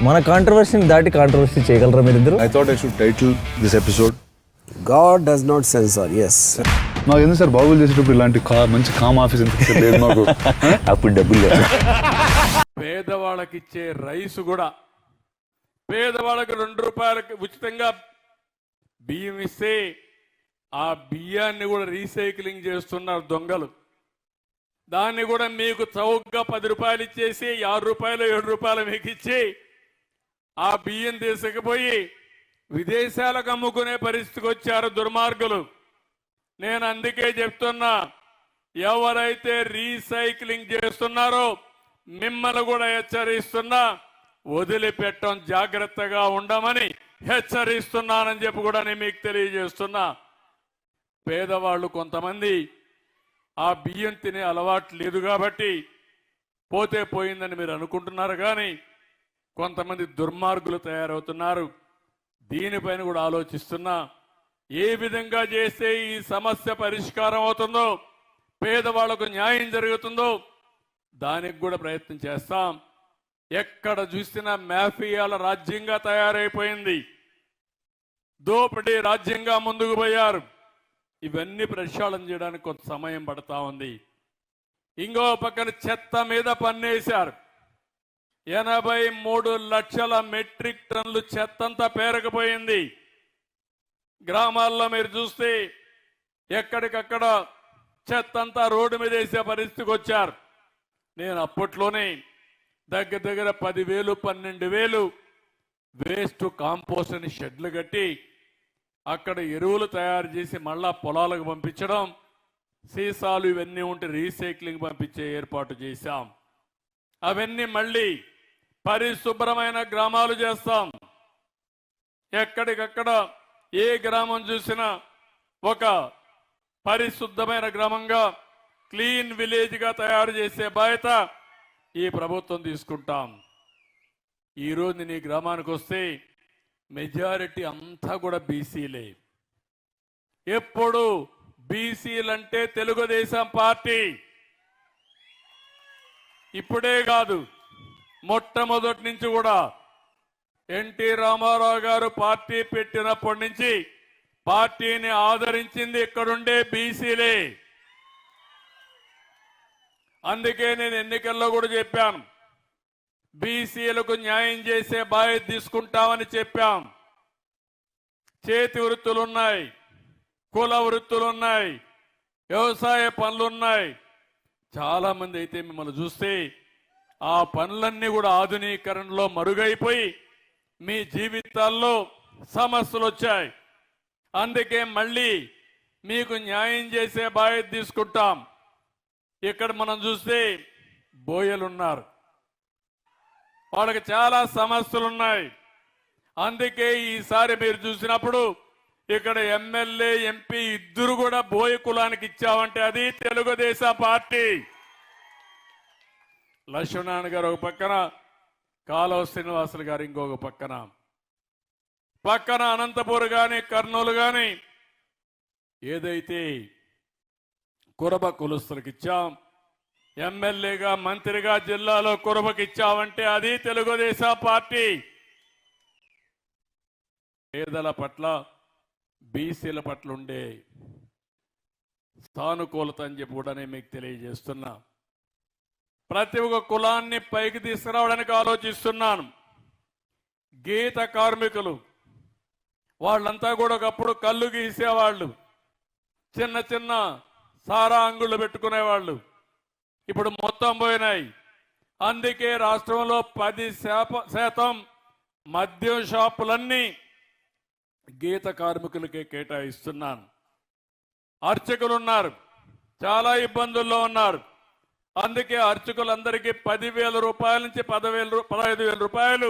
మన కాంట్రవర్సీని దాటి కాంట్రవర్సీ చేయగలరా మీరిద్దరు? I thought I should title this episode God does not censor. Yes. నాకు ఎందుకు సార్ బాబులు చేసేటప్పుడు ఇలాంటి మంచి కామ్ ఆఫీస్ ఎందుకు లేదు మాకు? అప్పుడు డబ్బులు లేదు. పేదవాళ్ళకి ఇచ్చే రైసు కూడా పేదవాళ్ళకి 2 రూపాయలకి ఉచితంగా బియ్యం ఇస్తే ఆ బియ్యాన్ని కూడా రీసైక్లింగ్ చేస్తున్నారు దొంగలు. దాన్ని కూడా మీకు చౌకగా 10 రూపాయలు ఇచ్చేసి 6 రూపాయలు 7 రూపాయలు మీకు ఇచ్చి ఆ బియ్యం తీసుకుపోయి విదేశాలకు అమ్ముకునే పరిస్థితికి వచ్చారు దుర్మార్గులు. నేను అందుకే చెప్తున్నా, ఎవరైతే రీసైక్లింగ్ చేస్తున్నారో మిమ్మల్ని కూడా హెచ్చరిస్తున్నా, వదిలిపెట్టడం జాగ్రత్తగా ఉండమని హెచ్చరిస్తున్నానని చెప్పి కూడా నేను మీకు తెలియజేస్తున్నా. పేదవాళ్ళు కొంతమంది ఆ బియ్యం తినే అలవాటు లేదు కాబట్టి పోతే పోయిందని మీరు అనుకుంటున్నారు, కానీ కొంతమంది దుర్మార్గులు తయారవుతున్నారు. దీనిపైన కూడా ఆలోచిస్తున్నా, ఏ విధంగా చేస్తే ఈ సమస్య పరిష్కారం అవుతుందో, పేదవాళ్లకు న్యాయం జరుగుతుందో దానికి కూడా ప్రయత్నం చేస్తాం. ఎక్కడ చూసినా మాఫియాల రాజ్యంగా తయారైపోయింది, దోపిడీ రాజ్యంగా ముందుకు పోయారు. ఇవన్నీ ప్రక్షాళన చేయడానికి కొంత సమయం పడతా ఉంది. ఇంకో పక్కన చెత్త మీద పన్నేశారు. 83 లక్షల మెట్రిక్ టన్నులు చెత్తంతా పేరకపోయింది. గ్రామాల్లో మీరు చూస్తే ఎక్కడికక్కడ చెత్తంతా రోడ్డు మీద వేసే పరిస్థితికి వచ్చారు. నేను అప్పట్లోనే దగ్గర 10,000 12,000 వేస్ట్ కాంపోస్ట్ అని షెడ్లు కట్టి అక్కడ ఎరువులు తయారు చేసి మళ్ళా పొలాలకు పంపించడం, సీసాలు ఇవన్నీ ఉంటే రీసైక్లింగ్ పంపించే ఏర్పాటు చేశాం. అవన్నీ మళ్ళీ పరిశుభ్రమైన గ్రామాలు చేస్తాం. ఎక్కడికక్కడ ఏ గ్రామం చూసినా ఒక పరిశుద్ధమైన గ్రామంగా, క్లీన్ విలేజ్గా తయారు చేసే బాధ్యత ఈ ప్రభుత్వం తీసుకుంటాం. ఈరోజు నేను ఈ గ్రామానికి వస్తే మెజారిటీ అంతా కూడా బీసీలే. ఎప్పుడు బీసీలంటే తెలుగుదేశం పార్టీ. ఇప్పుడే కాదు, మొట్టమొదటి నుంచి కూడా ఎన్టీ రామారావు గారు పార్టీ పెట్టినప్పటి నుంచి పార్టీని ఆదరించింది ఇక్కడుండే బీసీలే. అందుకే నేను ఎన్నికల్లో కూడా చెప్పాను, బీసీలకు న్యాయం చేసే బాధ్యత తీసుకుంటామని చెప్పాం. చేతి వృత్తులున్నాయి, కుల వృత్తులున్నాయి, వ్యవసాయ పనులున్నాయి. చాలా మంది అయితే మిమ్మల్ని చూస్తే ఆ పనులన్నీ కూడా ఆధునీకరణలో మరుగైపోయి మీ జీవితాల్లో సమస్యలు వచ్చాయి. అందుకే మళ్ళీ మీకు న్యాయం చేసే బాధ్యత తీసుకుంటాం. ఇక్కడ మనం చూస్తే బోయలున్నారు, వాళ్ళకి చాలా సమస్యలు ఉన్నాయి. అందుకే ఈసారి మీరు చూసినప్పుడు ఇక్కడ ఎమ్మెల్యే ఎంపీ ఇద్దరు కూడా బోయ కులానికి ఇచ్చామంటే అది తెలుగుదేశం పార్టీ. లక్ష్మణారాయణ గారు ఒక పక్కన, కాలువ శ్రీనివాసులు గారు ఇంకొక పక్కన అనంతపూర్ కానీ కర్నూలు కానీ ఏదైతే కురబ కులస్తులకు ఇచ్చాం, ఎమ్మెల్యేగా మంత్రిగా జిల్లాలో కురబకి ఇచ్చామంటే అది తెలుగుదేశం పార్టీ. పేదల పట్ల బీసీల పట్ల ఉండే సానుకూలత అని చెప్పి కూడా నేను మీకు తెలియజేస్తున్నా. ప్రతి ఒక్క కులాన్ని పైకి తీసుకురావడానికి ఆలోచిస్తున్నాను. గీత కార్మికులు వాళ్ళంతా కూడా ఒకప్పుడు కళ్ళు గీసేవాళ్ళు, చిన్న చిన్న సారా అంగుళ్ళు పెట్టుకునేవాళ్ళు. ఇప్పుడు మొత్తం పోయినాయి. అందుకే రాష్ట్రంలో 10% మద్యం షాపులన్నీ గీత కార్మికులకే కేటాయిస్తున్నాను. అర్చకులు ఉన్నారు, చాలా ఇబ్బందుల్లో ఉన్నారు. అందుకే అర్చకులందరికీ 10,000 రూపాయల నుంచి 15,000 రూపాయలు